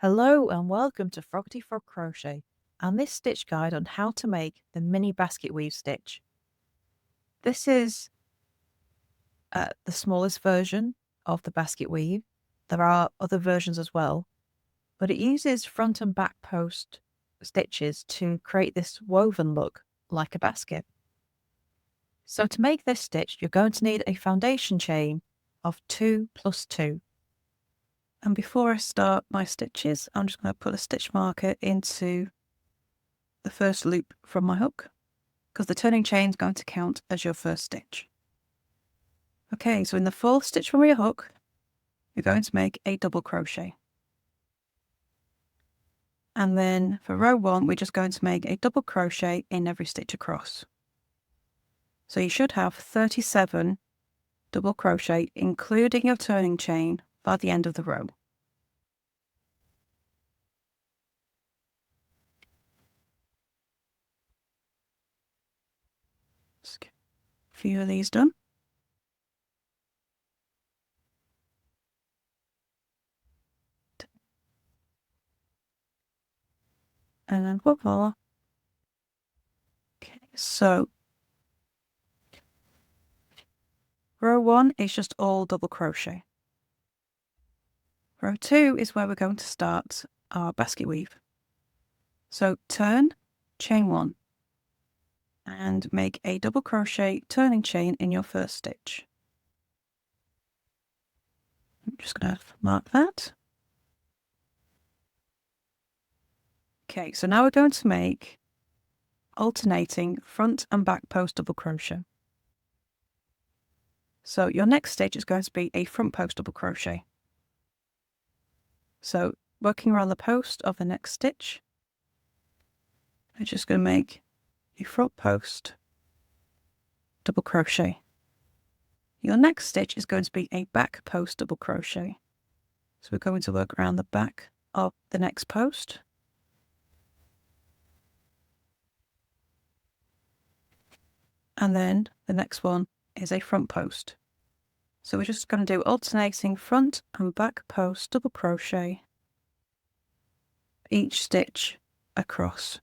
Hello and welcome to Froggity Frog Crochet and this stitch guide on how to make the mini basket weave stitch. This is the smallest version of the basket weave. There are other versions as well, but it uses front and back post stitches to create this woven look like a basket. So to make this stitch, you're going to need a foundation chain of 2 plus 2. And before I start my stitches, I'm just going to put a stitch marker into the first loop from my hook, because the turning chain is going to count as your first stitch. Okay, so in the fourth stitch from your hook, you're going to make a double crochet. And then for row 1, we're just going to make a double crochet in every stitch across. So you should have 37 double crochet, including your turning chain, by the end of the row. Let's get a few of these done. And then voila. Okay, so row 1 is just all double crochet. Row 2 is where we're going to start our basket weave. So turn, chain 1, and make a double crochet turning chain in your first stitch. I'm just going to mark that. Okay, so now we're going to make alternating front and back post double crochet. So your next stitch is going to be a front post double crochet. So working around the post of the next stitch, I'm just going to make a front post double crochet. Your next stitch is going to be a back post double crochet. So we're going to work around the back of the next post. And then the next one is a front post. So we're just going to do alternating front and back post double crochet each stitch across.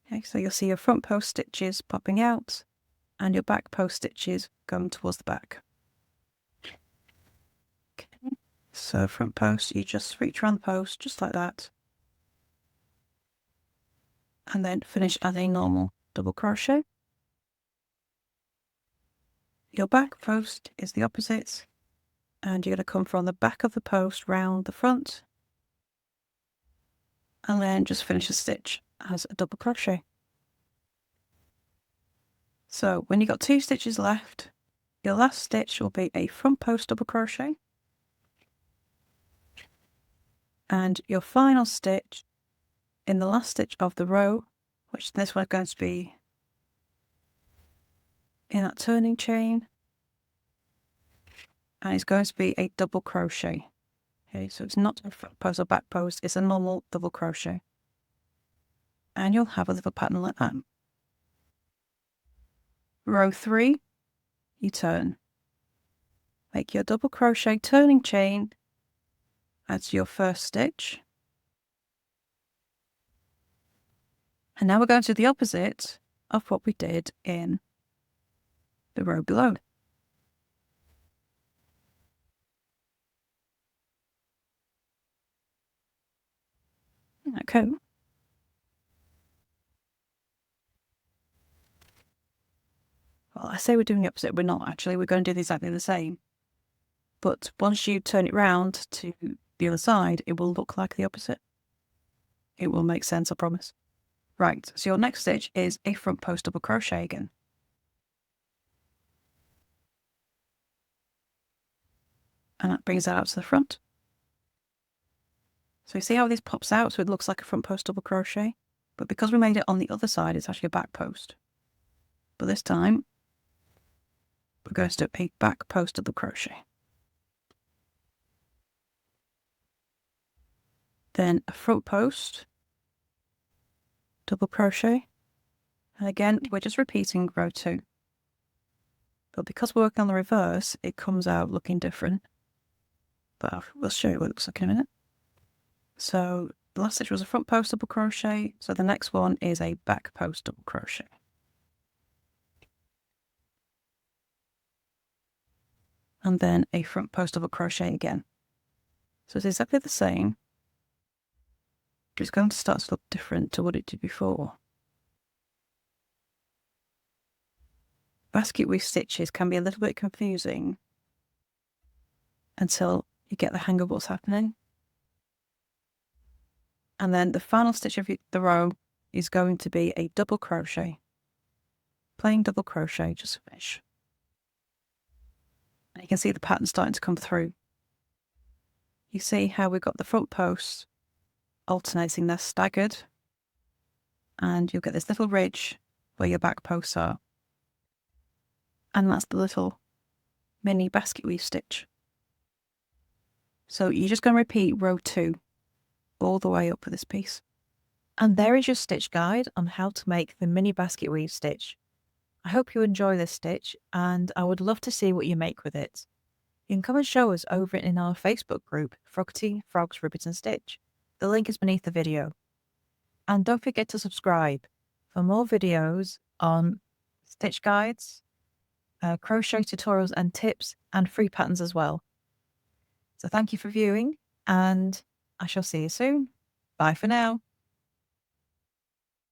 Okay, so you'll see your front post stitches popping out and your back post stitches going towards the back. Okay, so front post, you just reach around the post just like that. And then finish as a normal double crochet. Your back post is the opposite, and you're going to come from the back of the post round the front, and then just finish a stitch as a double crochet. So when you've got 2 stitches left, your last stitch will be a front post double crochet, and your final stitch in the last stitch of the row, which this one is going to be in that turning chain, and it's going to be a double crochet. Okay, so it's not a front post or back post, it's a normal double crochet. And you'll have a little pattern like that. Row 3, you turn. Make your double crochet turning chain as your first stitch. And now we're going to do the opposite of what we did in the row below. Okay. Well, I say we're doing the opposite. We're not actually. We're going to do exactly the same. But once you turn it round to the other side, it will look like the opposite. It will make sense, I promise. Right, so your next stitch is a front post double crochet again. And that brings that out to the front. So you see how this pops out, so it looks like a front post double crochet? But because we made it on the other side, it's actually a back post. But this time, we're going to do a back post double crochet. Then a front post double crochet. And again, we're just repeating row 2. But because we're working on the reverse, it comes out looking different. But we'll show you what it looks like in a minute. So the last stitch was a front post double crochet. So the next one is a back post double crochet. And then a front post double crochet again. So it's exactly the same. It's going to start to look different to what it did before. Basket weave stitches can be a little bit confusing until you get the hang of what's happening. And then the final stitch of the row is going to be a double crochet, plain double crochet, just finish. And you can see the pattern starting to come through. You see how we've got the front posts alternating, they're staggered, and you'll get this little ridge where your back posts are. And that's the little mini basket weave stitch. So you're just going to repeat row 2 all the way up for this piece. And there is your stitch guide on how to make the mini basket weave stitch. I hope you enjoy this stitch, and I would love to see what you make with it. You can come and show us over in our Facebook group, Froggity, Frogs, Ribbons and Stitch. The link is beneath the video. And don't forget to subscribe for more videos on stitch guides, crochet tutorials and tips, and free patterns as well. So thank you for viewing, and I shall see you soon. Bye for now.